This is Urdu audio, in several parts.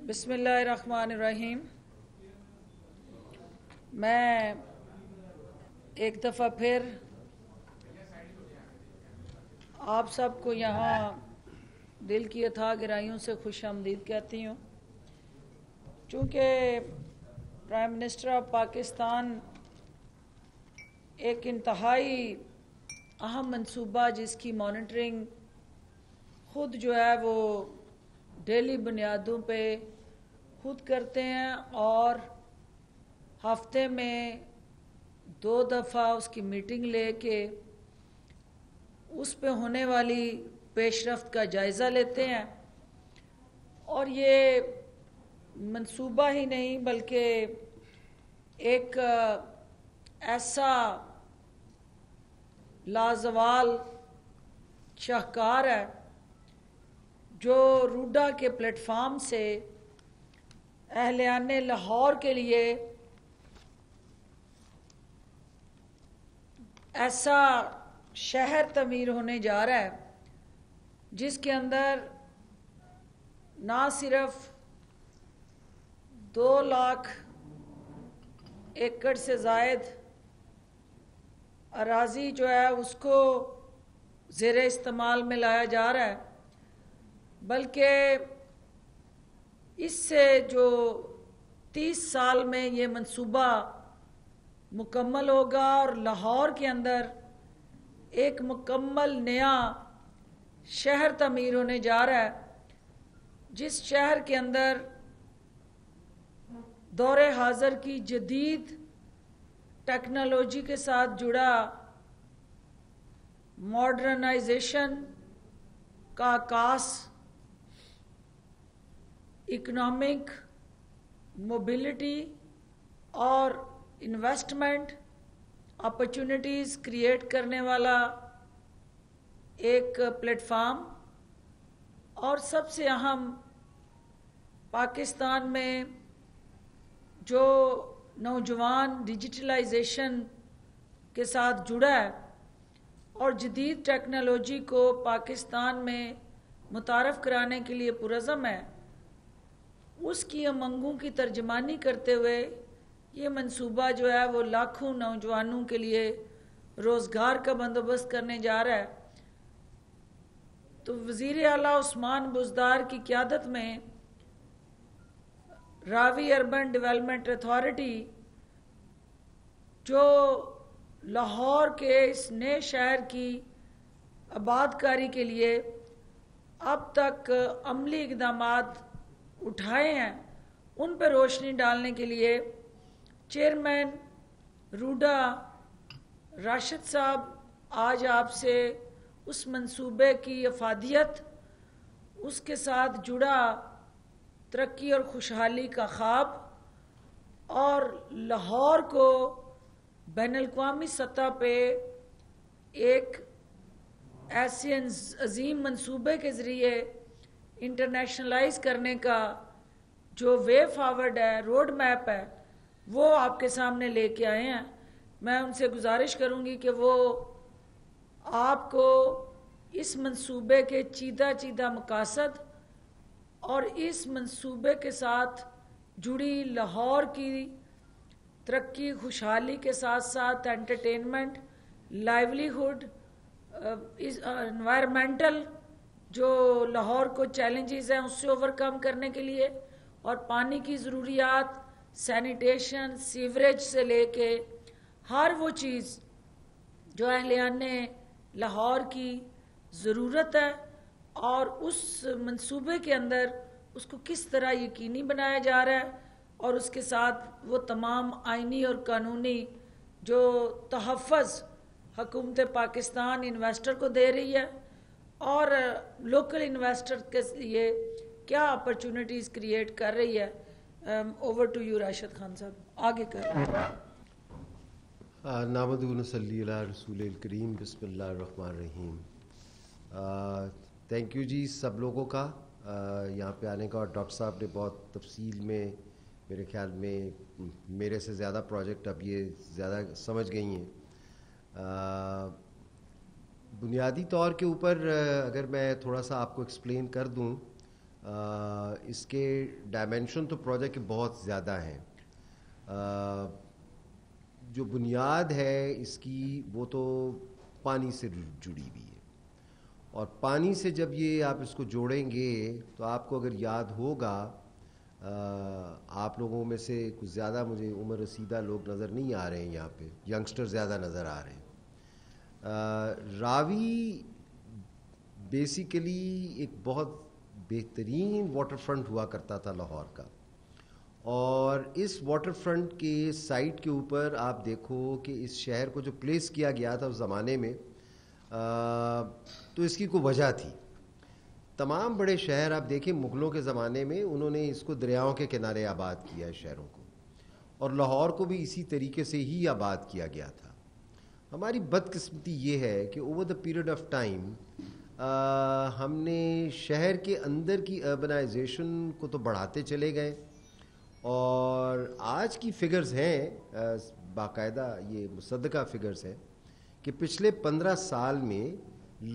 بسم اللہ الرحمن الرحیم۔ میں ایک دفعہ پھر آپ سب کو یہاں دل کی اتھاہ گہرائیوں سے خوش آمدید کہتی ہوں، چونکہ پرائم منسٹر آف پاکستان ایک انتہائی اہم منصوبہ جس کی مانیٹرنگ خود جو ہے وہ ڈیلی بنیادوں پہ خود کرتے ہیں اور ہفتے میں 2 دفعہ اس کی میٹنگ لے کے اس پہ ہونے والی پیش رفت کا جائزہ لیتے ہیں، اور یہ منصوبہ ہی نہیں بلکہ ایک ایسا لازوال شاہکار ہے جو روڈا کے پلیٹ فارم سے اہلیان لاہور کے لیے ایسا شہر تعمیر ہونے جا رہا ہے جس کے اندر نہ صرف 2 لاکھ ایکڑ سے زائد اراضی جو ہے اس کو زیر استعمال میں لایا جا رہا ہے، بلکہ اس سے جو 30 سال میں یہ منصوبہ مکمل ہوگا اور لاہور کے اندر ایک مکمل نیا شہر تعمیر ہونے جا رہا ہے، جس شہر کے اندر دور حاضر کی جدید ٹیکنالوجی کے ساتھ جڑا ماڈرنائزیشن کا عکاس، اکنامک موبلٹی اور انویسٹمنٹ اپرچونٹیز کریٹ کرنے والا ایک پلیٹ فارم، اور سب سے اہم پاکستان میں جو نوجوان ڈیجیٹلائزیشن کے ساتھ جڑا ہے اور جدید ٹیکنالوجی کو پاکستان میں متعارف کرانے کے لیے پرعزم ہے، اس کی امنگوں کی ترجمانی کرتے ہوئے یہ منصوبہ جو ہے وہ لاکھوں نوجوانوں کے لیے روزگار کا بندوبست کرنے جا رہا ہے۔ تو وزیر اعلیٰ عثمان بزدار کی قیادت میں راوی اربن ڈیولپمنٹ اتھارٹی جو لاہور کے اس نئے شہر کی آبادکاری کے لیے اب تک عملی اقدامات اٹھائے ہیں، ان پہ روشنی ڈالنے کے لیے چیئرمین روڈا راشد صاحب آج آپ سے اس منصوبے کی افادیت، اس کے ساتھ جڑا ترقی اور خوشحالی کا خواب اور لاہور کو بین الاقوامی سطح پہ ایک ایسے عظیم منصوبے کے ذریعے انٹرنیشنلائز کرنے کا جو وے فارورڈ ہے، روڈ میپ ہے، وہ آپ کے سامنے لے کے آئے ہیں۔ میں ان سے گزارش کروں گی کہ وہ آپ کو اس منصوبے کے چیدہ مقاصد اور اس منصوبے کے ساتھ جڑی لاہور کی ترقی خوشحالی کے ساتھ ساتھ انٹرٹینمنٹ، لائیولی ہوڈ، انوائرمنٹل جو لاہور کو چیلنجز ہیں اس سے اوورکم کرنے کے لیے، اور پانی کی ضروریات، سینیٹیشن، سیوریج سے لے کے ہر وہ چیز جو اہلیان لاہور کی ضرورت ہے، اور اس منصوبے کے اندر اس کو کس طرح یقینی بنایا جا رہا ہے، اور اس کے ساتھ وہ تمام آئینی اور قانونی جو تحفظ حکومت پاکستان انویسٹر کو دے رہی ہے اور لوکل انویسٹر کے لیے کیا اپرچونٹیز کریٹ کر رہی ہے۔ Over to you Rashid Khan صاحب، آگے کر رہے ہیں۔ نحمدہ و نصلی علی رسول الکریم، بسم اللہ الرحمن الرحیم۔ تھینک یو جی سب لوگوں کا یہاں پہ آنے کا، اور ڈاکٹر صاحب نے بہت تفصیل میں میرے خیال میں میرے سے زیادہ پروجیکٹ اب یہ زیادہ سمجھ گئی ہیں۔ بنیادی طور کے اوپر اگر میں تھوڑا سا آپ کو ایکسپلین کر دوں اس کے ڈائمینشن تو پروجیکٹ کے بہت زیادہ ہیں. جو بنیاد ہے اس کی وہ تو پانی سے جڑی ہوئی ہے, اور پانی سے جب یہ آپ اس کو جوڑیں گے تو آپ کو اگر یاد ہوگا, آپ لوگوں میں سے کچھ زیادہ مجھے عمر رسیدہ لوگ نظر نہیں آ رہے ہیں یہاں پہ, ینگسٹر زیادہ نظر آ رہے ہیں. راوی بیسیکلی ایک بہت بہترین واٹر فرنٹ ہوا کرتا تھا لاہور کا, اور اس واٹر فرنٹ کے سائٹ کے اوپر آپ دیکھو کہ اس شہر کو جو پلیس کیا گیا تھا اس زمانے میں, تو اس کی کوئی وجہ تھی. تمام بڑے شہر آپ دیکھیں مغلوں کے زمانے میں انہوں نے اس کو دریاؤں کے کنارے آباد کیا ہے شہروں کو, اور لاہور کو بھی اسی طریقے سے ہی آباد کیا گیا تھا. ہماری بدقسمتی یہ ہے کہ over the period of time ہم نے شہر کے اندر کی اربنائزیشن کو تو بڑھاتے چلے گئے, اور آج کی فگرز ہیں باقاعدہ, یہ مصدقہ فگرز ہیں کہ پچھلے 15 سال میں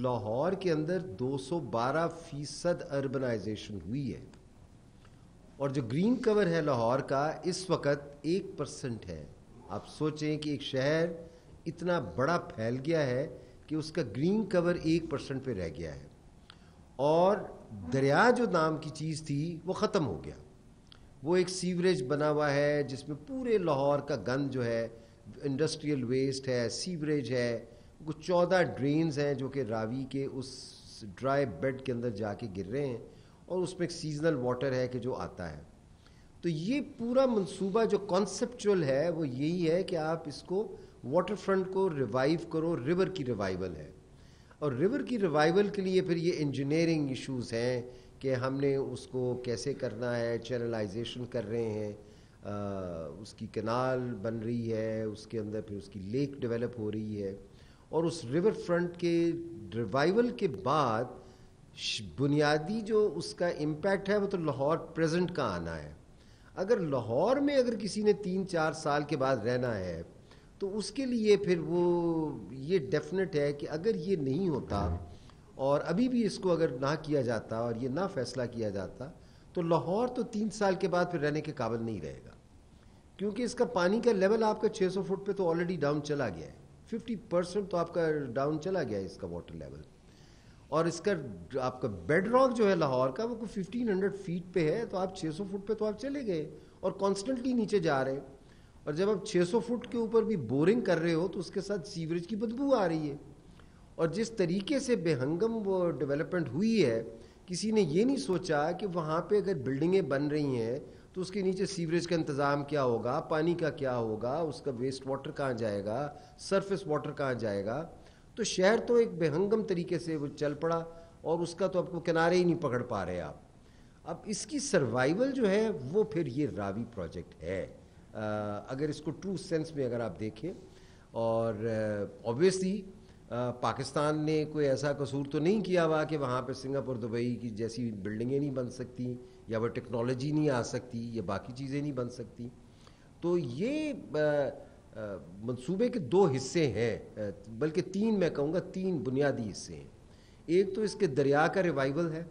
لاہور کے اندر 212% اربنائزیشن ہوئی ہے, اور جو گرین کور ہے لاہور کا اس وقت 1% ہے. آپ سوچیں کہ ایک شہر اتنا بڑا پھیل گیا ہے کہ اس کا گرین کور 1% پہ رہ گیا ہے, اور دریا جو نام کی چیز تھی وہ ختم ہو گیا. وہ ایک سیوریج بنا ہوا ہے جس میں پورے لاہور کا گند جو ہے, انڈسٹریل ویسٹ ہے, سیوریج ہے, کچھ 14 ڈرینز ہیں جو کہ راوی کے اس ڈرائی بیڈ کے اندر جا کے گر رہے ہیں, اور اس میں ایک سیزنل واٹر ہے کہ جو آتا ہے. تو یہ پورا منصوبہ جو کانسیپچول ہے وہ یہی ہے کہ آپ اس کو واٹر فرنٹ کو ریوائیو کرو, ریور کی ریوائیول ہے. اور ریور کی ریوائیول کے لیے پھر یہ انجینئرنگ ایشوز ہیں کہ ہم نے اس کو کیسے کرنا ہے, چینلائزیشن کر رہے ہیں, اس کی کنال بن رہی ہے, اس کے اندر پھر اس کی لیک ڈیولپ ہو رہی ہے, اور اس ریور فرنٹ کے ریوائیول کے بعد بنیادی جو اس کا امپیکٹ ہے وہ تو لاہور پریزنٹ کا آنا ہے. اگر لاہور میں اگر کسی نے 3-4 سال کے بعد رہنا ہے تو اس کے لیے پھر وہ یہ ڈیفینٹ ہے کہ اگر یہ نہیں ہوتا اور ابھی بھی اس کو اگر نہ کیا جاتا اور یہ نہ فیصلہ کیا جاتا تو لاہور تو 3 سال کے بعد پھر رہنے کے قابل نہیں رہے گا, کیونکہ اس کا پانی کا لیول آپ کا 600 فٹ پہ تو آلریڈی ڈاؤن چلا گیا ہے. 50% تو آپ کا ڈاؤن چلا گیا ہے اس کا واٹر لیول, اور اس کا آپ کا بیڈ راک جو ہے لاہور کا وہ کوئی 1500 فیٹ پہ ہے, تو آپ 600 فٹ پہ تو آپ چلے گئے اور کانسٹنٹلی نیچے جا رہے ہیں. اور جب آپ 600 فٹ کے اوپر بھی بورنگ کر رہے ہو تو اس کے ساتھ سیوریج کی بدبو آ رہی ہے. اور جس طریقے سے بے ہنگم وہ ڈیولپمنٹ ہوئی ہے, کسی نے یہ نہیں سوچا کہ وہاں پہ اگر بلڈنگیں بن رہی ہیں تو اس کے نیچے سیوریج کا انتظام کیا ہوگا, پانی کا کیا ہوگا, اس کا ویسٹ واٹر کہاں جائے گا, سرفیس واٹر کہاں جائے گا. تو شہر تو ایک بے ہنگم طریقے سے وہ چل پڑا, اور اس کا تو آپ کو کنارے ہی نہیں پکڑ پا رہے آپ. اب اس کی سروائیول جو ہے وہ پھر یہ راوی پروجیکٹ ہے, اگر اس کو ٹرو سینس میں اگر آپ دیکھیں. اور اوبویسلی پاکستان نے کوئی ایسا قصور تو نہیں کیا ہوا کہ وہاں پہ سنگاپور دبئی کی جیسی بلڈنگیں نہیں بن سکتی, یا وہ ٹیکنالوجی نہیں آ سکتی, یا باقی چیزیں نہیں بن سکتی. تو یہ منصوبے کے 2 حصے ہیں, بلکہ 3 میں کہوں گا, 3 بنیادی حصے ہیں. ایک تو اس کے دریا کا ریوائیول ہے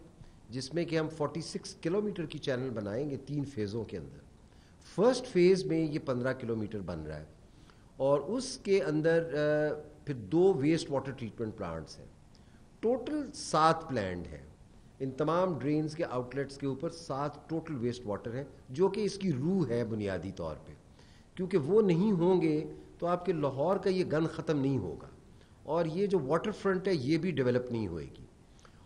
جس میں کہ ہم 46 کلومیٹر کی چینل بنائیں گے 3 فیزوں کے اندر. فرسٹ فیز میں یہ 15 کلومیٹر بن رہا ہے, اور اس کے اندر پھر 2 ویسٹ واٹر ٹریٹمنٹ پلانٹس ہیں. ٹوٹل 7 پلانٹ ہیں. ان تمام ڈرینز کے آؤٹ لیٹس کے اوپر 7 ٹوٹل ویسٹ واٹر ہیں, جو کہ اس کی روح ہے بنیادی طور پہ, کیونکہ وہ نہیں ہوں گے تو آپ کے لاہور کا یہ گند ختم نہیں ہوگا, اور یہ جو واٹر فرنٹ ہے یہ بھی ڈیولپ نہیں ہوئے گی.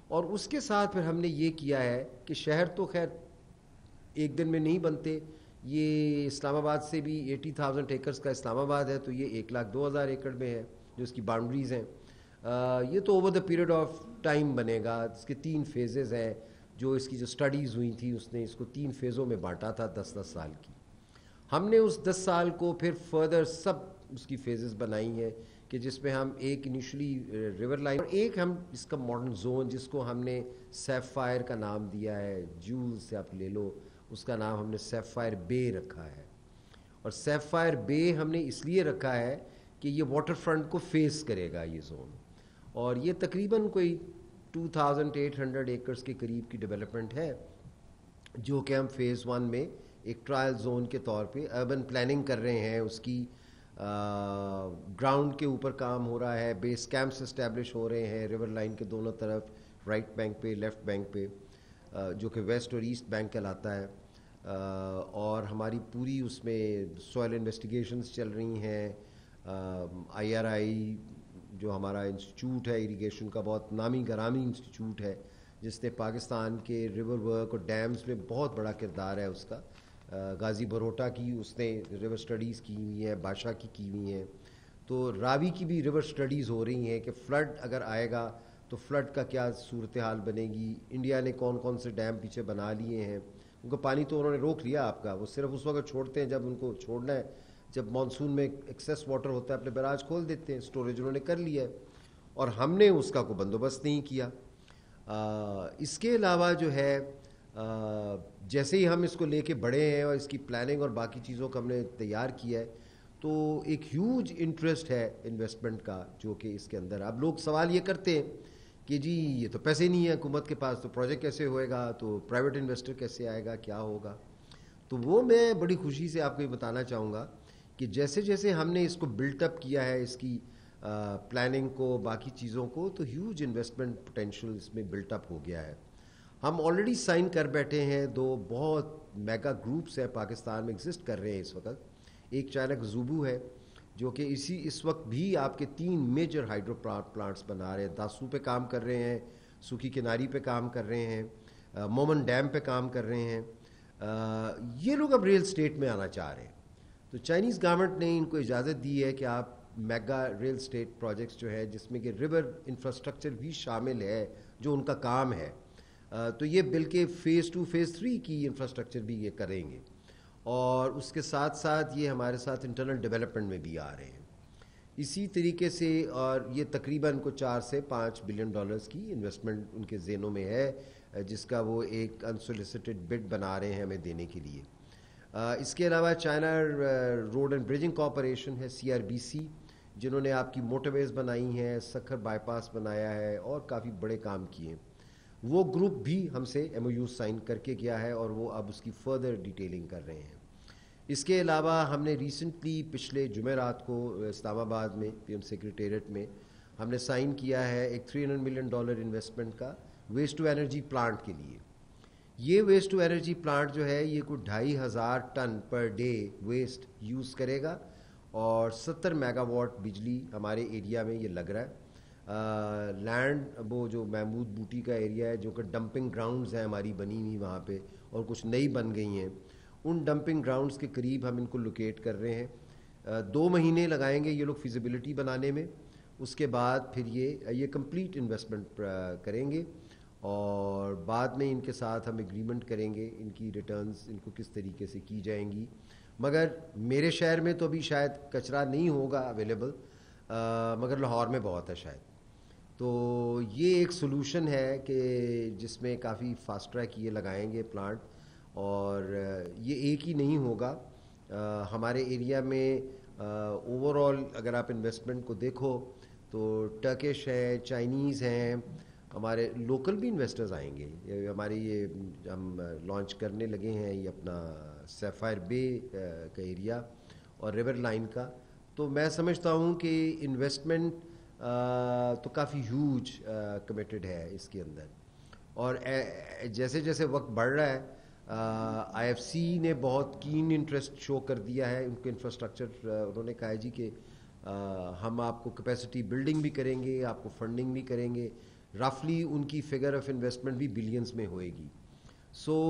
اور اس کے ساتھ پھر ہم نے یہ کیا ہے کہ شہر تو خیر ایک دن میں نہیں بنتے. یہ اسلام آباد سے بھی 80,000 ایکرز کا اسلام آباد ہے, تو یہ 102,000 ایکڑ میں ہے جو اس کی باؤنڈریز ہیں. یہ تو over the period of time بنے گا. اس کے 3 فیزز ہیں, جو اس کی جو سٹڈیز ہوئی تھی اس نے اس کو 3 فیزوں میں بانٹا تھا 10-10 سال کی. ہم نے اس 10 سال کو پھر فردر سب اس کی فیزز بنائی ہیں, کہ جس میں ہم ایک انیشلی ریور لائن, اور ایک ہم اس کا ماڈرن زون جس کو ہم نے سیفائر کا نام دیا ہے, جول سے آپ لے لو, اس کا نام ہم نے سیفائر بے رکھا ہے. اور سیفائر بے ہم نے اس لیے رکھا ہے کہ یہ واٹر فرنٹ کو فیس کرے گا یہ زون, اور یہ تقریباً کوئی 2,800 ایکرز کے قریب کی ڈیولپمنٹ ہے. جو کہ ہم فیز 1 میں ایک ٹرائل زون کے طور پہ اربن پلاننگ کر رہے ہیں. اس کی گراؤنڈ کے اوپر کام ہو رہا ہے, بیس کیمپس اسٹیبلش ہو رہے ہیں ریور لائن کے دونوں طرف, رائٹ بینک پہ, لیفٹ بینک پہ, جو کہ ویسٹ اور ایسٹ بینک کہلاتا ہے. اور ہماری پوری اس میں سوائل انویسٹیگیشنز چل رہی ہیں. IRI جو ہمارا انسٹیٹیوٹ ہے اریگیشن کا, بہت نامی گرامی انسٹیٹیوٹ ہے, جس نے پاکستان کے ریور ورک اور ڈیمز میں بہت بڑا کردار ہے اس کا. غازی بروٹا کی اس نے ریور سٹڈیز کی ہوئی ہیں, بادشاہ کی ہوئی ہیں. تو راوی کی بھی ریور سٹڈیز ہو رہی ہیں کہ فلڈ اگر آئے گا تو فلڈ کا کیا صورتحال بنے گی. انڈیا نے کون کون سے ڈیم پیچھے بنا لیے ہیں, ان کو پانی تو انہوں نے روک لیا آپ کا, وہ صرف اس وقت چھوڑتے ہیں جب ان کو چھوڑنا ہے, جب مانسون میں ایکسیس واٹر ہوتا ہے اپنے براج کھول دیتے ہیں, اسٹوریج انہوں نے کر لیا ہے, اور ہم نے اس کا کوئی بندوبست نہیں کیا. اس کے علاوہ جو ہے جیسے ہی ہم اس کو لے کے بڑھے ہیں اور اس کی پلاننگ اور باقی چیزوں کو ہم نے تیار کیا ہے, تو ایک ہیوج انٹرسٹ ہے انویسٹمنٹ کا جو کہ اس کے اندر. اب لوگ سوال یہ کرتے ہیں کہ جی یہ تو پیسے نہیں ہیں حکومت کے پاس, تو پروجیکٹ کیسے ہوئے گا, تو پرائیویٹ انویسٹر کیسے آئے گا, کیا ہوگا. تو وہ میں بڑی خوشی سے آپ کو یہ بتانا چاہوں گا کہ جیسے جیسے ہم نے اس کو بلٹ اپ کیا ہے, اس کی پلاننگ کو, باقی چیزوں کو, تو ہیوج انویسٹمنٹ پوٹینشیل اس میں بلٹ اپ ہو گیا ہے. ہم آلریڈی سائن کر بیٹھے ہیں 2 بہت میگا گروپس ہیں پاکستان میں ایگزسٹ کر رہے ہیں اس وقت. ایک چائنا کا زوبو ہے جو کہ اس وقت بھی آپ کے 3 میجر ہائیڈرو پلانٹس بنا رہے ہیں. داسو پہ کام کر رہے ہیں, سوکی کناری پہ کام کر رہے ہیں, مومن ڈیم پہ کام کر رہے ہیں. یہ لوگ اب ریل اسٹیٹ میں آنا چاہ رہے ہیں. تو چائنیز گورنمنٹ نے ان کو اجازت دی ہے کہ آپ میگا ریل اسٹیٹ پروجیکٹس جو ہے جس میں کہ ریور انفراسٹرکچر بھی شامل ہے جو ان کا کام ہے, تو یہ بلکہ فیز 2 فیز 3 کی انفراسٹرکچر بھی یہ کریں گے, اور اس کے ساتھ ساتھ یہ ہمارے ساتھ انٹرنل ڈیولپمنٹ میں بھی آ رہے ہیں. اسی طریقے سے, اور یہ تقریباً کو 4 سے 5 بلین ڈالرز کی انویسٹمنٹ ان کے ذہنوں میں ہے, جس کا وہ ایک انسولیسٹڈ بڈ بنا رہے ہیں ہمیں دینے کے لیے. اس کے علاوہ China road and bridging corporation ہے, CRBC, جنہوں نے آپ کی موٹر ویز بنائی ہیں, سکھر بائی پاس بنایا ہے, اور کافی بڑے کام کیے ہیں. وہ گروپ بھی ہم سے MOU سائن کر کے گیا ہے, اور وہ اب اس کی فردر ڈیٹیلنگ کر رہے ہیں. اس کے علاوہ ہم نے ریسنٹلی پچھلے جمعرات کو اسلام آباد میں PM سیکریٹریٹ میں ہم نے سائن کیا ہے ایک $300 ملین انویسٹمنٹ کا ویسٹ ٹو انرجی پلانٹ کے لیے. یہ ویسٹ ٹو انرجی پلانٹ جو ہے یہ کوئی 2,500 ton per day waste use کرے گا, اور 70 میگا واٹ بجلی ہمارے ایریا میں یہ لگ رہا ہے. لینڈ وہ جو محمود بوٹی کا ایریا ہے جو کہ ڈمپنگ گراؤنڈز ہیں ہماری بنی ہوئی وہاں پہ, اور کچھ نئی بن گئی ہیں, ان ڈمپنگ گراؤنڈز کے قریب ہم ان کو لوکیٹ کر رہے ہیں. 2 مہینے لگائیں گے یہ لوگ فیزیبلٹی بنانے میں, اس کے بعد پھر یہ کمپلیٹ انویسٹمنٹ کریں گے, اور بعد میں ان کے ساتھ ہم ایگریمنٹ کریں گے ان کی ریٹرنز ان کو کس طریقے سے کی جائیں گی. مگر میرے شہر میں تو ابھی شاید کچرا نہیں ہوگا اویلیبل, مگر لاہور میں بہت ہے شاید. تو یہ ایک سلوشن ہے کہ جس میں کافی فاسٹ ٹریک یہ لگائیں گے پلانٹ, اور یہ ایک ہی نہیں ہوگا. ہمارے ایریا میں اوور آل اگر آپ انویسٹمنٹ کو دیکھو تو ٹرکش ہے, چائنیز ہیں, ہمارے لوکل بھی انویسٹرز آئیں گے. ہمارے یہ ہم لانچ کرنے لگے ہیں یہ اپنا سیفائر بے کا ایریا اور ریور لائن کا. تو میں سمجھتا ہوں کہ انویسٹمنٹ تو کافی ہیوج کمیٹڈ ہے اس کے اندر, اور جیسے جیسے وقت بڑھ رہا ہے IFC نے بہت کین انٹرسٹ شو کر دیا ہے. ان کے انفراسٹرکچر انہوں نے کہا ہے جی کہ ہم آپ کو کیپیسٹی بلڈنگ بھی کریں گے, آپ کو فنڈنگ بھی کریں گے. رفلی ان کی فگر آف انویسٹمنٹ بھی بلینز میں ہوئے گی. سو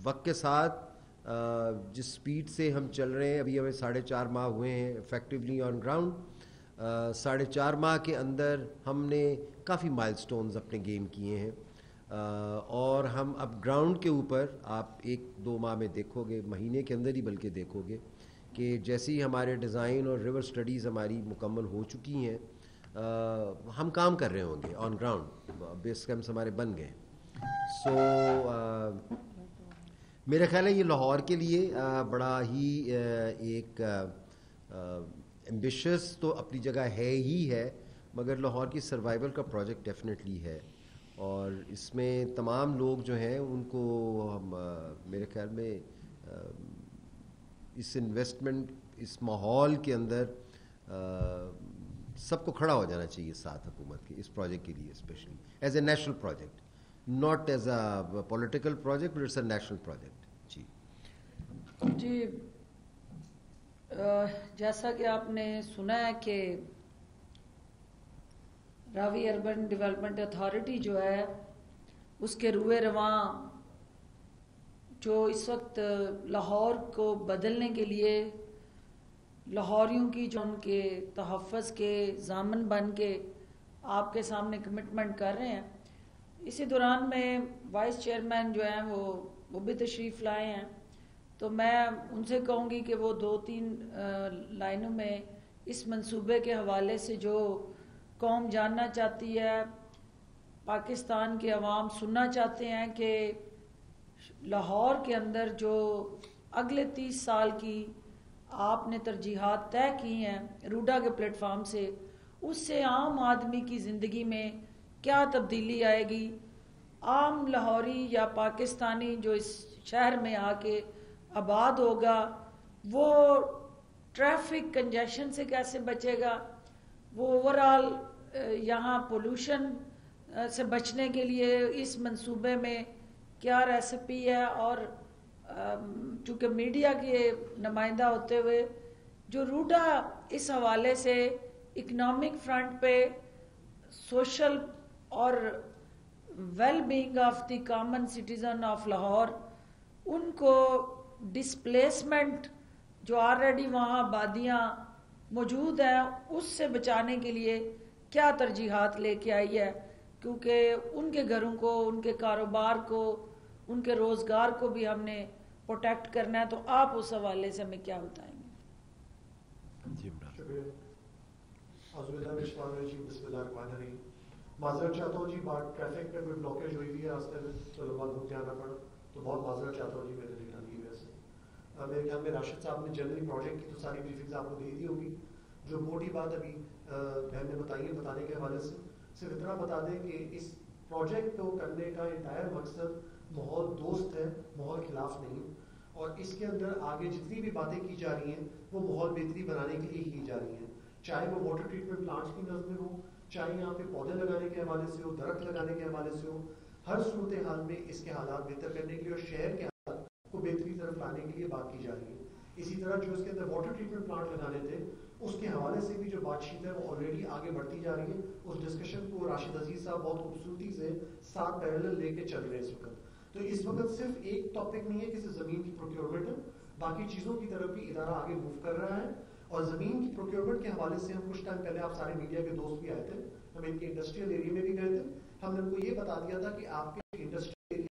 وقت کے ساتھ جس سپیڈ سے ہم چل رہے ہیں, ابھی ہمیں 4.5 ماہ ہوئے ہیں ایفیکٹیولی آن گراؤنڈ. 4.5 ماہ کے اندر ہم نے کافی مائل سٹونز اپنے گین کیے ہیں, اور ہم اب گراؤنڈ کے اوپر آپ 1-2 ماہ میں دیکھو گے, مہینے کے اندر ہی بلکہ دیکھو گے کہ جیسے ہی ہمارے ڈیزائن اور ریور سٹڈیز ہماری مکمل ہو چکی ہیں, ہم کام کر رہے ہوں گے آن گراؤنڈ, بیس کیمپس ہمارے بن گئے. سو میرا خیال ہے یہ لاہور کے لیے بڑا ہی ایک ایمبیشس تو اپنی جگہ ہے ہی ہے, مگر لاہور کی سروائیول کا پروجیکٹ ڈیفینیٹلی ہے. اور اس میں تمام لوگ جو ہیں ان کو میرے خیال میں اس انویسٹمنٹ اس ماحول کے اندر سب کو کھڑا ہو جانا چاہیے ساتھ حکومت کے اس پروجیکٹ کے لیے، especially as a national project, not as a political project but it's a national project. جی جیسا کہ آپ نے سنا ہے کہ راوی اربن ڈیولپمنٹ اتھارٹی جو ہے اس کے روئے رواں جو اس وقت لاہور کو بدلنے کے لیے لاہوریوں کی جو ان کے تحفظ کے ضامن بن کے آپ کے سامنے کمٹمنٹ کر رہے ہیں، اسی دوران میں وائس چیئرمین جو ہیں وہ بھی تشریف لائے ہیں، تو میں ان سے کہوں گی کہ وہ 2-3 لائنوں میں اس منصوبے کے حوالے سے جو قوم جاننا چاہتی ہے، پاکستان کے عوام سننا چاہتے ہیں کہ لاہور کے اندر جو اگلے 30 سال کی آپ نے ترجیحات طے کی ہیں روڈا کے پلیٹ فارم سے، اس سے عام آدمی کی زندگی میں کیا تبدیلی آئے گی، عام لاہوری یا پاکستانی جو اس شہر میں آ کے آباد ہوگا وہ ٹریفک کنجیشن سے کیسے بچے گا، وہ اوورآل یہاں پولوشن سے بچنے کے لیے اس منصوبے میں کیا ریسپی ہے، اور چونکہ میڈیا کے نمائندہ ہوتے ہوئے جو روڈا اس حوالے سے اکنامک فرنٹ پہ سوشل اور well being of the common citizen of Lahore, ان کو ڈسپلیسمنٹ جو آلریڈی وہاں آبادیاں موجود ہیں اس سے بچانے کے لیے کیا ترجیحات لے کے آئی ہے، کیونکہ ان کے گھروں کو، ان کے کاروبار کو، ان کے روزگار کو بھی ہم نے پروٹیکٹ کرنا ہے. تو آپ اس حوالے سے ہمیں کیا بتائیں گے؟ شکریہ. بسم اللہ الرحمن الرحیم. معذرت چاہتا ہوں جی، بات ٹریفک پہ کوئی بلاکیج ہوئی ہوئی ہے راستے میں، چلو بات رک جانا پڑا تو بہت معذرت چاہتا ہوں جی میرے نگرانی کی وجہ سے. میرے خیال میں راشد صاحب نے جنرلی پروجیکٹ کی تو ساری بریفنگز آپ کو دے دی ہوگی. جو موٹی بات ابھی بہن نے بتائی ہے بتانے کے حوالے سے صرف اتنا بتا دیں کہ اس پروجیکٹ کو کرنے کا انٹائر مقصد ماحول دوست ہے، ماحول خلاف نہیں، اور اس کے اندر آگے جتنی بھی باتیں کی جا رہی ہیں وہ ماحول بہتری بنانے کے لیے کی جا رہی ہیں، چاہے وہ واٹر ٹریٹمنٹ پلانٹس کی نظر میں ہو، چاہے یہاں پہ پودے لگانے کے حوالے سے ہو، درخت لگانے کے حوالے سے ہو. ہر صورتحال میں اس کے حالات بہتر کرنے کے لیے اور شہر کے حالات کو بہتری طرف لانے کے لیے بات کی جا رہی ہے. اسی طرح جو اس کے اندر واٹر ٹریٹمنٹ پلانٹ لگانے تھے اس کے حوالے سے بھی جو بات چیت ہے وہ آلریڈی آگے بڑھتی جا رہی ہے. اس ڈسکشن کو راشد عزیز صاحب بہت خوبصورتی سے ساتھ پیرلل لے کے چل رہے ہیں اس وقت. تو اس وقت صرف ایک ٹاپک نہیں ہے کہ زمین کی پروکیورمنٹ ہے، باقی چیزوں کی طرف بھی ادارہ آگے موو کر رہا ہے. اور زمین کی پروکیورمنٹ کے حوالے سے ہم کچھ ٹائم پہلے، آپ سارے میڈیا کے دوست بھی آئے تھے، ہم ان کے انڈسٹریل ایریا میں بھی گئے تھے، ہم نے ان کو یہ بتا دیا تھا کہ آپ کے انڈسٹریل ایریا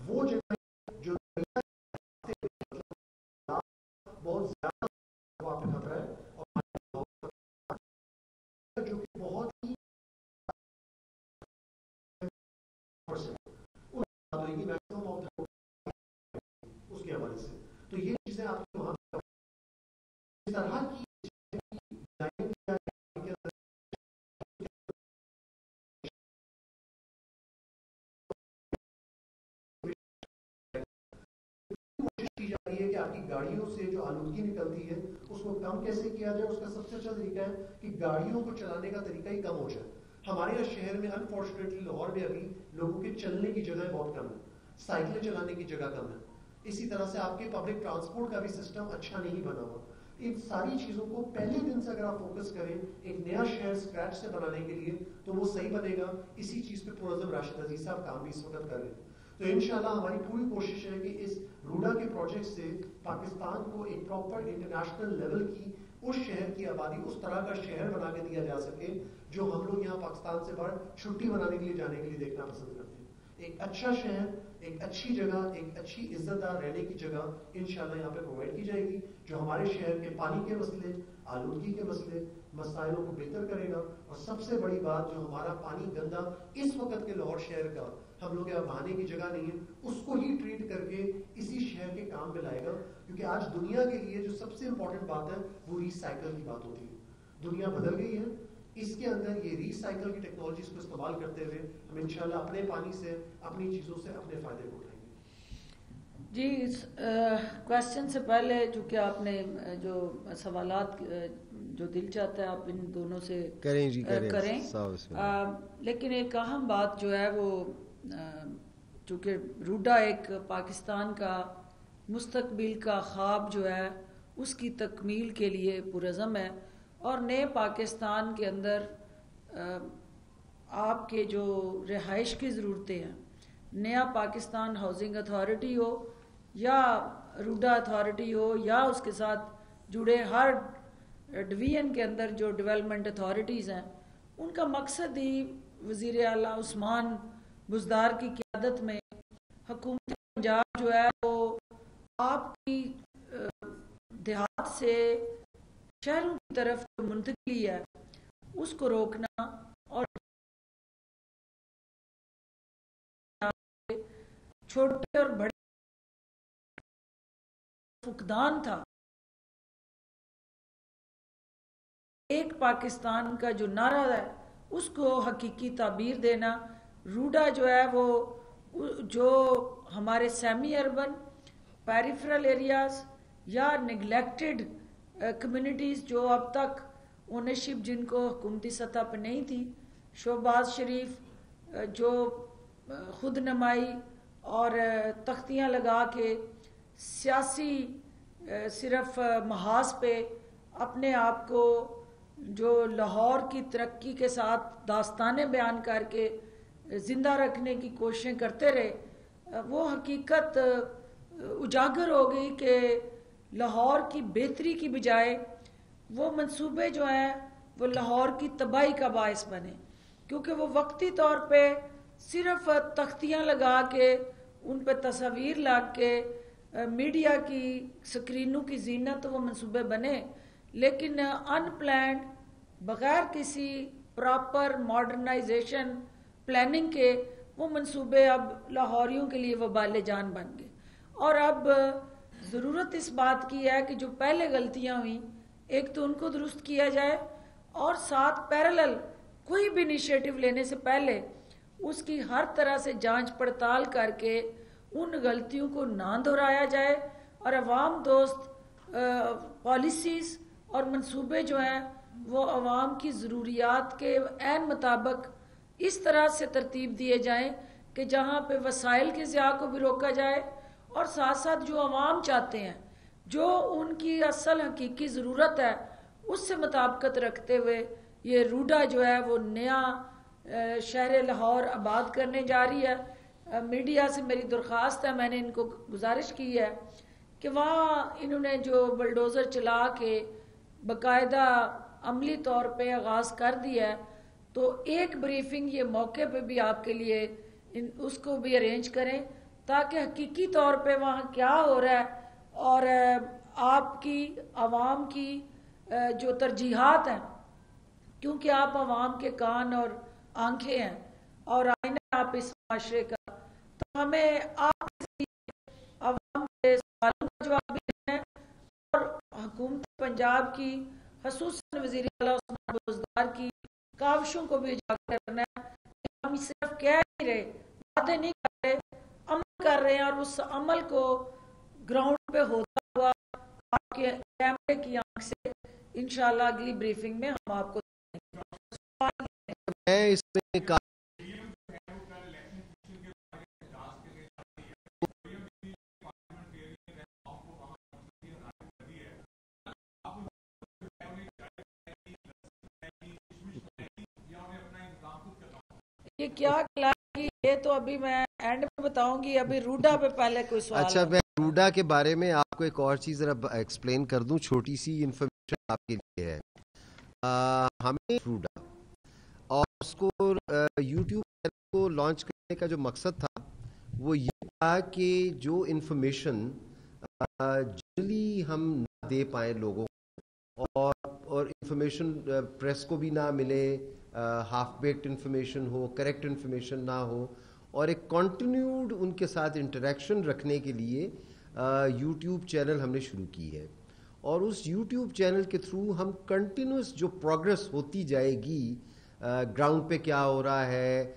وہ جگہ جو بہت زیادہ وہاں پہ خطرہ ہے اور جو کہ بہت ہی اس کے حوالے سے. تو یہ چیزیں آپ کو وہاں اس طرح کی کی جا رہی ہے کہ آپ کی گاڑیوں سے جو آلودگی نکلتی ہے اس کو کم کیسے کیا جائے. اس کا سب سے اچھا طریقہ ہے کہ گاڑیوں کو چلانے کا طریقہ ہی کم ہو جائے. ہمارے یہاں شہر میں انفارچونیٹلی لاہور میں ابھی لوگوں کے چلنے کی جگہ بہت کم ہے، سائیکلیں چلانے کی جگہ کم ہے. اسی طرح سے آپ کے پبلک ٹرانسپورٹ کا بھی سسٹم اچھا نہیں بنا ہوا. ان ساری چیزوں کو پہلے دن سے اگر آپ فوکس کریں ایک نیا شہر اسکریچ سے بنانے کے لیے تو وہ صحیح بنے گا. اسی چیز پہ پرعزم راشد عزیز صاحب کام بھی اس وقت کر رہے ہیں. تو انشاءاللہ ہماری پوری کوشش ہے کہ اس روڈا کے پروجیکٹ سے پاکستان کو ایک پراپر انٹرنیشنل لیول کی اس شہر کی آبادی، اس طرح کا شہر بنا کے دیا جا سکے جو ہم لوگ یہاں پاکستان سے باہر چھٹی منانے کے لیے جانے کے لیے دیکھنا پسند کرتے ہیں. ایک اچھا شہر، ایک اچھی جگہ، ایک اچھی عزت دار رہنے کی جگہ انشاءاللہ یہاں پہ پرووائڈ کی جائے گی، جو ہمارے شہر کے پانی کے مسئلے، آلودگی کے مسائلوں کو بہتر کرے گا. اور سب سے بڑی بات، جو ہمارا پانی گندا اس وقت کے لاہور شہر کا ہم لوگ یہاں بہانے کی جگہ نہیں ہے، اس کو ہی ٹریٹ کر کے اسی شہر کے کام میں لائے گا. کیونکہ آج دنیا کے لیے جو سب سے امپورٹنٹ بات ہے وہ ریسائیکل کی بات ہوتی ہے. دنیا بدل گئی ہے، اس کے اندر یہ ریسائیکل کی ٹیکنالوجیز کو استعمال کرتے ہوئے ہم انشاءاللہ اپنے پانی سے، اپنی چیزوں سے اپنے فائدے کو اٹھائیں گے. جی، اس کویسچن سے پہلے چونکہ آپ نے جو سوالات جو دل چاہتا ہے آپ ان دونوں سے کریں جی کریں. لیکن ایک اہم بات جو ہے وہ چونکہ روڈا ایک پاکستان کا مستقبل کا خواب جو ہے اس کی تکمیل کے لیے پرعزم ہے. اور نئے پاکستان کے اندر آپ کے جو رہائش کی ضرورتیں ہیں، نیا پاکستان ہاؤسنگ اتھارٹی ہو یا روڈا اتھارٹی ہو یا اس کے ساتھ جڑے ہر ڈویژن کے اندر جو ڈیولپمنٹ اتھارٹیز ہیں، ان کا مقصد ہی وزیر اعلیٰ عثمان بزدار کی قیادت میں حکومت پنجاب جو ہے وہ آپ کی دیہات سے شہروں کی طرف جو منتقلی ہے اس کو روکنا اور چھوٹے اور بڑے فقدان تھا. ایک پاکستان کا جو نعرہ ہے اس کو حقیقی تعبیر دینا. روڈا جو ہے وہ جو ہمارے سیمی اربن پیریفرل ایریاز یا نگلیکٹڈ کمیونٹیز جو اب تک اونرشپ جن کو حکومتی سطح پہ نہیں تھی، شہباز شریف جو خود نمائی اور تختیاں لگا کے سیاسی صرف محاذ پہ اپنے آپ کو جو لاہور کی ترقی کے ساتھ داستانیں بیان کر کے زندہ رکھنے کی کوششیں کرتے رہے، وہ حقیقت اجاگر ہو گئی کہ لاہور کی بہتری کی بجائے وہ منصوبے جو ہیں وہ لاہور کی تباہی کا باعث بنے. کیونکہ وہ وقتی طور پہ صرف تختیاں لگا کے ان پہ تصاویر لگ کے میڈیا کی سکرینوں کی زینت وہ منصوبے بنے، لیکن ان پلانڈ بغیر کسی پراپر ماڈرنائزیشن پلاننگ کے وہ منصوبے اب لاہوریوں کے لیے وبال جان بن گئے. اور اب ضرورت اس بات کی ہے کہ جو پہلے غلطیاں ہوئیں ایک تو ان کو درست کیا جائے، اور ساتھ پیرالل کوئی بھی انیشیٹو لینے سے پہلے اس کی ہر طرح سے جانچ پڑتال کر کے ان غلطیوں کو نہ دہرایا جائے، اور عوام دوست پالیسیز اور منصوبے جو ہیں وہ عوام کی ضروریات کے عین مطابق اس طرح سے ترتیب دیے جائیں کہ جہاں پہ وسائل کے ضیاع کو بھی روکا جائے، اور ساتھ ساتھ جو عوام چاہتے ہیں، جو ان کی اصل حقیقی ضرورت ہے اس سے مطابقت رکھتے ہوئے یہ روڈا جو ہے وہ نیا شہر لاہور آباد کرنے جا رہی ہے. میڈیا سے میری درخواست ہے، میں نے ان کو گزارش کی ہے کہ وہاں انہوں نے جو بلڈوزر چلا کے باقاعدہ عملی طور پہ آغاز کر دیا ہے، تو ایک بریفنگ یہ موقع پہ بھی آپ کے لیے اس کو بھی ارینج کریں تاکہ حقیقی طور پہ وہاں کیا ہو رہا ہے اور آپ کی عوام کی جو ترجیحات ہیں، کیونکہ آپ عوام کے کان اور آنکھیں ہیں اور آئینہ آپ اس معاشرے کا، تو ہمیں آپ عوام کے سوالوں کا جواب بھی دینا ہے اور حکومت پنجاب کی خصوصاً وزیر اعلیٰ عثمان بزدار کی کاوشوں کو بھی اجاگر کرنا ہے. ہم صرف کہہ نہیں رہے، باتیں نہیں کر رہے، عمل کر رہے ہیں، اور اس عمل کو گراؤنڈ پہ ہوتا ہوا آپ کے کیمرے کی آنکھ سے انشاءاللہ اگلی بریفنگ میں ہم آپ کو یہ کیا کھلائے گی یہ تو ابھی میں اینڈ میں بتاؤں گی. ابھی روڈا پہ پہلے کوئی سوال. اچھا، میں روڈا کے بارے میں آپ کو ایک اور چیز ذرا ایکسپلین کر دوں، چھوٹی سی انفارمیشن آپ کے لیے ہے. ہمیں روڈا اور اس کو یوٹیوب کو لانچ کرنے کا جو مقصد تھا وہ یہ تھا کہ جو انفارمیشن جنرلی ہم نہ دے پائیں لوگوں کو، اور انفارمیشن پریس کو بھی نہ ملے, ہاف بیکڈ انفارمیشن ہو, کریکٹ انفارمیشن نہ ہو, اور ایک کنٹینیوڈ ان کے ساتھ انٹریکشن رکھنے کے لیے یوٹیوب چینل ہم نے شروع کی ہے. اور اس یوٹیوب چینل کے تھرو ہم کنٹینیوس جو پروگرس ہوتی جائے گی, گراؤنڈ پہ کیا ہو رہا ہے,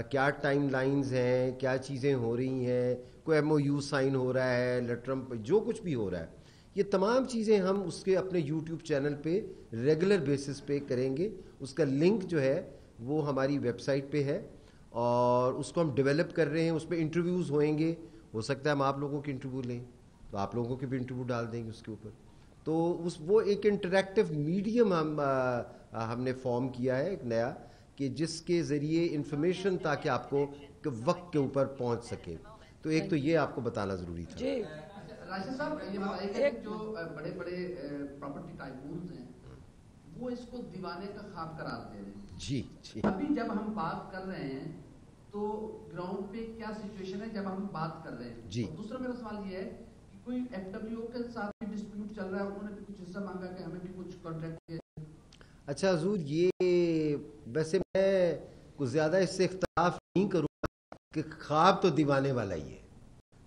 کیا ٹائم لائنز ہیں, کیا چیزیں ہو رہی ہیں, کوئی ایم او یو سائن ہو رہا ہے, لیٹرم جو کچھ بھی ہو رہا ہے, یہ تمام چیزیں ہم اس کے اپنے یوٹیوب چینل پہ ریگولر بیسس پہ کریں گے. اس کا لنک جو ہے وہ ہماری ویب سائٹ پہ ہے, اور اس کو ہم ڈیولپ کر رہے ہیں. اس پہ انٹرویوز ہوئیں گے, ہو سکتا ہے ہم آپ لوگوں کے انٹرویو لیں تو آپ لوگوں کے بھی انٹرویو ڈال دیں گے اس کے اوپر. تو وہ ایک انٹریکٹیو میڈیم ہم نے فارم کیا ہے ایک نیا, کہ جس کے ذریعے انفارمیشن تاکہ آپ کو وقت کے اوپر پہنچ سکے. تو ایک تو یہ آپ کو بتانا ضروری تھا. جی راشد صاحب, یہ بتائیے کہ جو بڑے بڑے پراپرٹی ٹائکونز ہیں وہ اس کو دیوانے کا خواب قرار دے رہے ہیں. جی جی, ابھی جب ہم بات کر رہے ہیں تو گراؤنڈ پہ کیا سچویشن ہے جب ہم بات کر رہے ہیں؟ جی. دوسرا میرا سوال یہ ہے کہ کوئی ایف ڈبلیو کے ساتھ بھی ڈسپیوٹ چل رہا ہے, انہوں نے بھی کچھ حصہ مانگا کہ ہمیں بھی کچھ کانٹریکٹ کیا. اچھا حضور, یہ ویسے میں کچھ زیادہ اس سے اختلاف نہیں کروں گا کہ خواب تو دیوانے والا ہی ہے.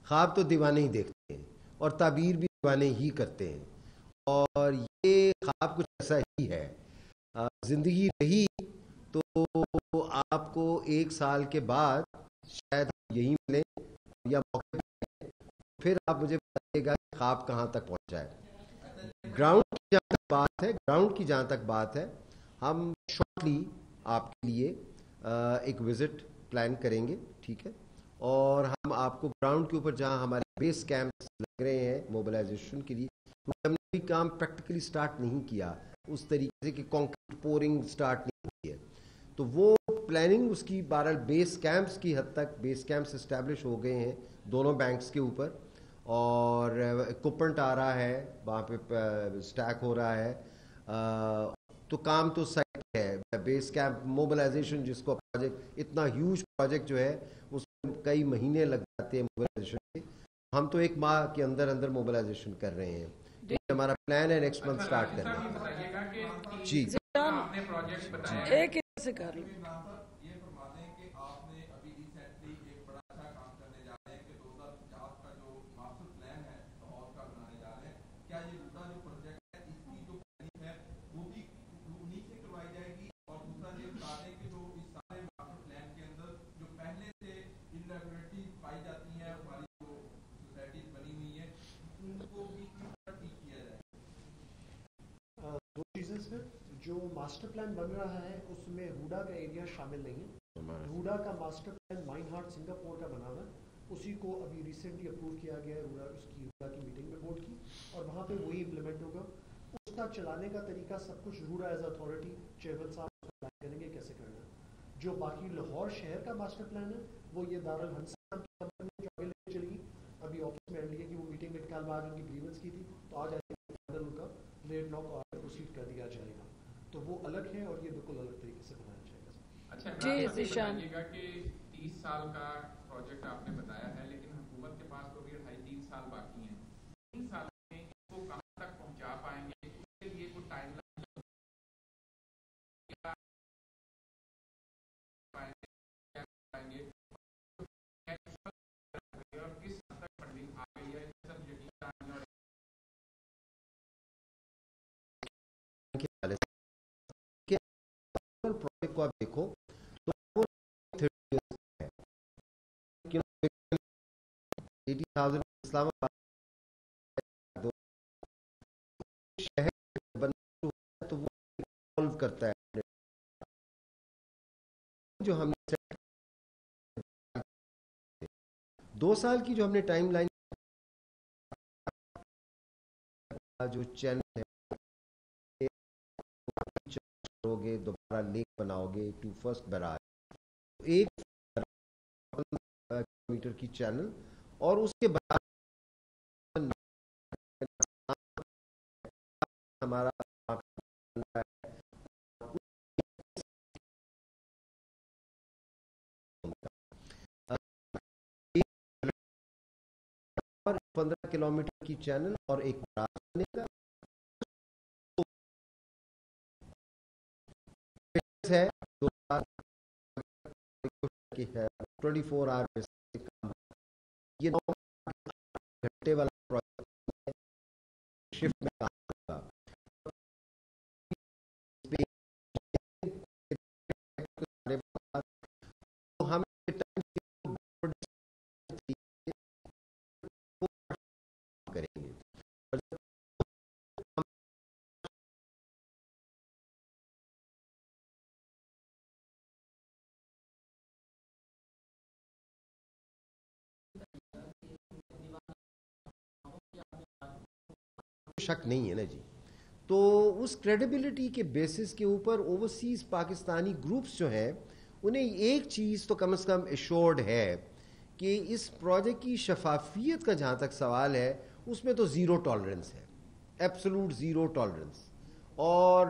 خواب تو دیوانے ہی دیکھتے ہیں اور تعبیر بھی دیوانے ہی کرتے ہیں, اور یہ خواب کچھ ایسا ہی ہے. زندگی رہی تو آپ کو 1 سال کے بعد شاید یہی ملیں یا موقع پہ, پھر آپ مجھے بتائیے گا کہ خواب کہاں تک پہنچا ہے. گراؤنڈ کی جہاں تک بات ہے, ہم شارٹلی آپ کے لیے ایک وزٹ پلان کریں گے, ٹھیک ہے, اور ہم آپ کو گراؤنڈ کے اوپر جہاں ہمارے بیس کیمپس لگ رہے ہیں موبلائزیشن کے لیے, کیونکہ ہم نے بھی کام پریکٹیکلی سٹارٹ نہیں کیا اس طریقے سے کہ کانکریٹ پورنگ سٹارٹ نہیں کی ہے, تو وہ پلاننگ اس کی بہرحال بیس کیمپس کی حد تک بیس کیمپس اسٹیبلش ہو گئے ہیں دونوں بینکس کے اوپر, اور اکوپمنٹ آ رہا ہے, وہاں پہ اسٹیک ہو رہا ہے, تو کام تو سائٹ ہے. بیس کیمپ موبلائزیشن جس کو پروجیکٹ, اتنا ہیوج پروجیکٹ جو ہے اس میں کئی مہینے لگ جاتے ہیں موبلائزیشن کے, ہم تو 1 ماہ کے اندر موبلائزیشن کر رہے ہیں. ہمارا پلان ہے نیکسٹ منتھ سٹارٹ کرنا. جی ایک سے کر لیں. جو ماسٹر پلان بن رہا ہے اس میں ہوڈا کا ایریا شامل نہیں ہے. ہوڈا کا master plan mine heart Singapore کا بنا ہوا ہے, اسی کو ابھی ریسنٹلی اپروو کیا گیا ہے ہوڈا کی میٹنگ میں بورڈ کی, اور وہاں پہ وہی امپلیمنٹ ہوگا. اس کا چلانے کا طریقہ سب کچھ ہوڈا ایز اتھارٹی چیئرمین صاحب پلان کریں گے کیسے کرنا ہے. جو باقی لاہور شہر کا ماسٹر پلان ہے وہ یہ دارالحنسا کی کمپنی جو آگے چلے گی. ابھی آفس میں اینڈ کی وہ میٹنگ میں کل بعد ان کی گریونس کی تھی, تو آج ان کا لیٹ ناک اور پروسیڈ کر دیا جائے گا. تو وہ الگ ہے اور یہ بالکل الگ طریقے سے بنایا جائے گا. اچھا, جی ذیشان گا کہ 30 سال کا پروجیکٹ آپ نے بتایا ہے, لیکن حکومت کے پاس تو بھی 3.5 سال باقی ہیں. 3 سال میں اس کو کہاں تک پہنچا پائیں گے, اس کے لیے کوئی ٹائم لائن پائیں گے, اور کس حد تک فنڈنگ آ گئی ہے, سب یقین پروجیکٹ کو آپ دیکھو تو 80,000 اسلام آباد شہر بننا ہے تو وہ سالو کرتا ہے. جو ہم نے 2 سال کی جو ہم نے ٹائم لائن جو چینل ہے گے, دوبارہ لیک بناؤ گے ٹو فرسٹ براج, 1 کلومیٹر کی چینل, اور اس کے بعد ہمارا اور 15 کلومیٹر کی چینل اور ایک براج بنے گا. ہے 24 آور یہ 9 گھنٹے والا پروجیکٹ ہے، شفٹ میں کام ہوگا. تو ہم کریں گے. شک نہیں ہے نا جی. تو اس کریڈیبلٹی کے بیسس کے اوپر اوورسیز پاکستانی گروپس جو ہیں انہیں ایک چیز تو کم از کم ایشورڈ ہے کہ اس پروجیکٹ کی شفافیت کا جہاں تک سوال ہے اس میں تو زیرو ٹالرنس ہے، ایبسولوٹ زیرو ٹالرنس. اور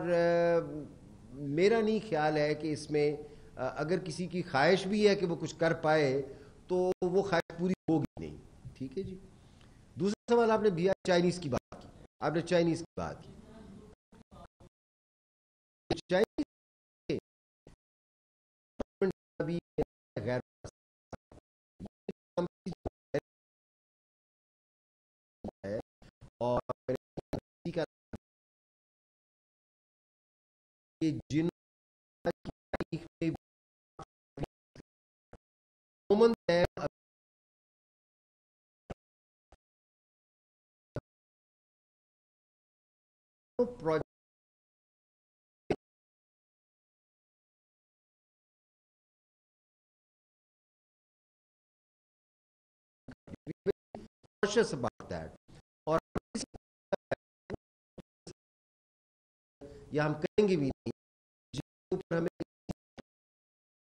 میرا نہیں خیال ہے کہ اس میں اگر کسی کی خواہش بھی ہے کہ وہ کچھ کر پائے تو وہ خواہش پوری ہوگی نہیں. ٹھیک ہے جی. دوسرا سوال آپ نے بھی چائنیز کی بات کی، آپ نے چائنیز کی بات کی. چائنیز غیر اور جن پروجیکٹ about that. اور یا ہم کہیں گے بھی نہیں جن کے اوپر ہمیں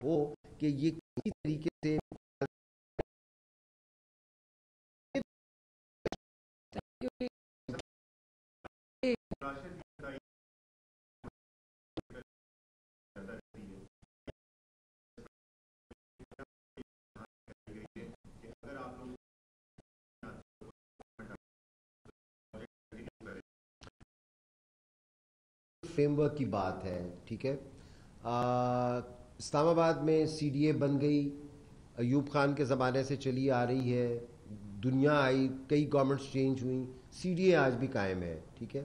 ہو کہ یہ کسی طریقے سے فریم ورک کی بات ہے. ٹھیک ہے. اسلام آباد میں سی ڈی اے بن گئی، ایوب خان کے زمانے سے چلی آ رہی ہے، دنیا آئی، کئی گورنمنٹس چینج ہوئیں، سی ڈی اے آج بھی قائم ہے. ٹھیک ہے.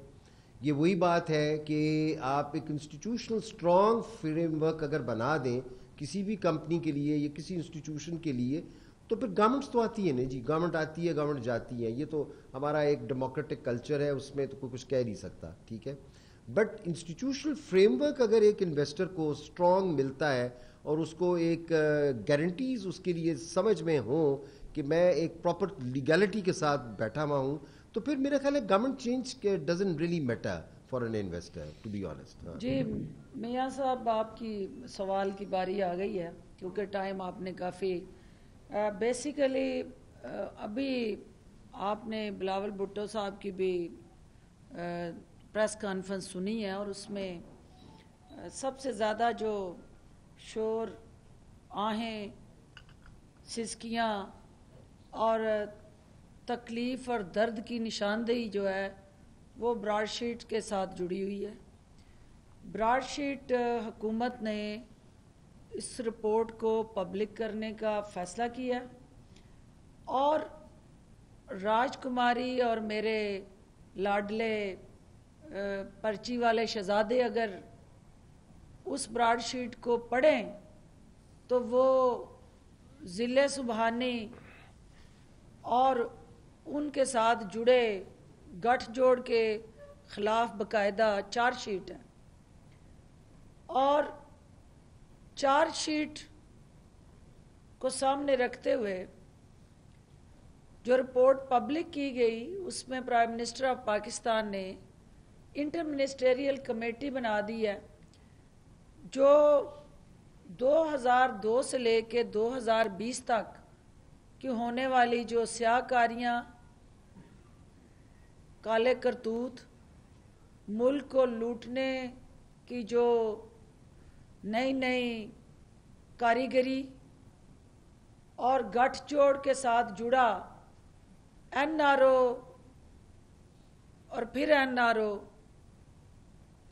یہ وہی بات ہے کہ آپ ایک انسٹیٹیوشنل اسٹرانگ فریم ورک اگر بنا دیں کسی بھی کمپنی کے لیے یا کسی انسٹیٹیوشن کے لیے تو پھر گورنمنٹس تو آتی ہے نا جی. گورنمنٹ آتی ہے، گورنمنٹ جاتی ہے، یہ تو ہمارا ایک ڈیموکریٹک کلچر ہے، اس میں تو کوئی کچھ کہہ نہیں سکتا. ٹھیک ہے. بٹ انسٹیٹیوشنل فریم ورک اگر ایک انویسٹر کو اسٹرانگ ملتا ہے اور اس کو ایک گارنٹیز اس کے لیے سمجھ میں ہوں کہ میں ایک پراپر لیگلٹی کے ساتھ بیٹھا ہوا ہوں تو پھر میرا خیال ہے government change doesn't really matter for an investor to be honest. جی میاں صاحب آپ کی سوال کی باری آ گئی ہے کیونکہ ٹائم آپ نے کافی بیسیکلی ابھی آپ نے بلاول بھٹو صاحب کی بھی پریس کانفرنس سنی ہے اور اس میں سب سے زیادہ جو شور، آہیں، سسکیاں اور تکلیف اور درد کی نشاندہی جو ہے وہ براڈ شیٹ کے ساتھ جڑی ہوئی ہے. براڈ شیٹ حکومت نے اس رپورٹ کو پبلک کرنے کا فیصلہ کیا اور راج کماری اور میرے لاڈلے پرچی والے شہزادے اگر اس براڈ شیٹ کو پڑھیں تو وہ ضلع سبحانی اور ان کے ساتھ جڑے گٹھ جوڑ کے خلاف باقاعدہ چارج شیٹ ہے. اور چارج شیٹ کو سامنے رکھتے ہوئے جو رپورٹ پبلک کی گئی اس میں پرائم منسٹر آف پاکستان نے انٹر منسٹریل کمیٹی بنا دی ہے جو 2002 سے لے کے 2020 تک کی ہونے والی جو سیاہ کاریاں، کالے کرتوت، ملک کو لوٹنے کی جو نئی نئی کاریگری اور گٹھ جوڑ کے ساتھ جڑا این آر او اور پھر این آر او